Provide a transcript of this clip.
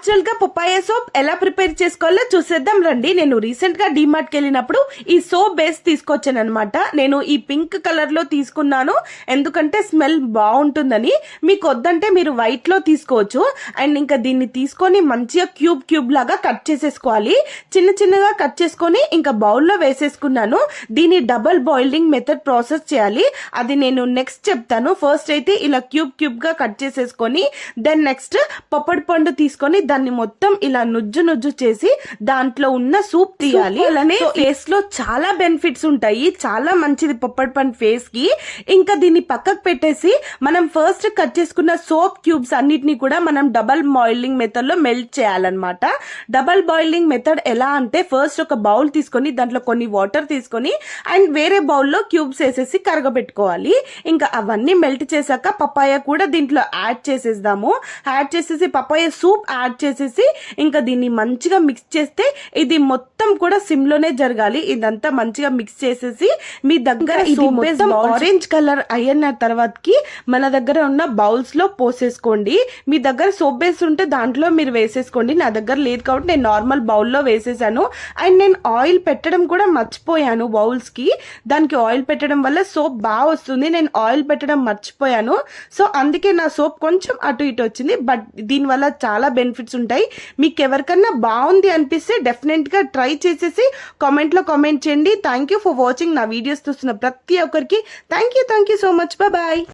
Natural గా papaya soap ఎలా prepare చేసుకోవాలో చూసేద్దాం రండి. నేను రీసెంట్ గా డిమార్ట్ కి వెళ్ళినప్పుడు ఈ సోప్ బేస్ తీసుకొచ్చాను అనమాట. నేను ఈ పింక్ కలర్ లో తీసుకున్నాను ఎందుకంటే స్మెల్ బాగుంటుందని. మీకు వద్దంటే మీరు వైట్ లో తీసుకోవచ్చు. అండ్ ఇంకా దీన్ని తీసుకొని మంచిగా క్యూబ్ క్యూబ్ లాగా కట్ చేసేసుకోవాలి. చిన్న చిన్నగా కట్ చేసుకొని ఇంకా బౌల్లో వేసేసుకున్నాను. దీన్ని డబల్ బాయిలింగ్ మెథడ్ ప్రాసెస్ చేయాలి, అది నేను నెక్స్ట్ చెప్తాను. ఫస్ట్ అయితే ఇలా క్యూబ్ క్యూబ్ గా కట్ చేసేసుకొని దెన్ నెక్స్ట్ పప్పడి పండు తీసుకొని దాన్ని మొత్తం ఇలా నుజ్జు నుజ్జు చేసి దాంట్లో ఉన్న సూప్ తీయాలి. అలానే ఫేస్ లో చాలా బెనిఫిట్స్ ఉంటాయి, చాలా మంచిది పప్పడి పండు ఫేస్ కి. ఇంకా దీన్ని పక్కకు పెట్టేసి మనం ఫస్ట్ కట్ చేసుకున్న సోప్ క్యూబ్స్ అన్నిటిని కూడా మనం డబల్ బాయిలింగ్ మెథడ్ లో మెల్ట్ చేయాలన్నమాట. డబల్ బాయిలింగ్ మెథడ్ ఎలా అంటే ఫస్ట్ ఒక బౌల్ తీసుకొని దాంట్లో కొన్ని వాటర్ తీసుకొని అండ్ వేరే బౌల్లో క్యూబ్స్ వేసేసి కరగబెట్టుకోవాలి. ఇంకా అవన్నీ మెల్ట్ చేశాక పపాయ కూడా దీంట్లో యాడ్ చేసేద్దాము. యాడ్ చేసేసి పపాయ సూప్ యాడ్ చేసేసి ఇంకా దీన్ని మంచిగా మిక్స్ చేస్తే ఇది మొత్తం కూడా సిమ్ లోనే జరగాలి. ఇదంతా మంచిగా మిక్స్ చేసేసి మీ దగ్గర ఇది మొత్తం ఆరెంజ్ కలర్ అయిన తర్వాతకి మన దగ్గర ఉన్న బౌల్స్ లో పోసేసుకోండి. మీ దగ్గర సోప్ బేస్ ఉంటే దాంట్లో మీరు వేసేసుకోండి. నా దగ్గర లేదు కాబట్టి నేను నార్మల్ బౌల్లో వేసేసాను. అండ్ నేను ఆయిల్ పెట్టడం కూడా మర్చిపోయాను బౌల్స్ కి. దానికి ఆయిల్ పెట్టడం వల్ల సోప్ బాగా వస్తుంది. నేను ఆయిల్ పెట్టడం మర్చిపోయాను, సో అందుకే నా సోప్ కొంచెం అటు ఇటు వచ్చింది. బట్ దీనివల్ల చాలా బెనిఫిట్స్ ఉంటాయి. మీకు ఎవరికన్నా బాగుంది అనిపిస్తే డెఫినెట్ గా ట్రై చేసేసి కామెంట్ లో కామెంట్ చేయండి. Thank you for watching. నా వీడియోస్ చూస్తున్న ప్రతి ఒక్కరికి thank you so much. Bye.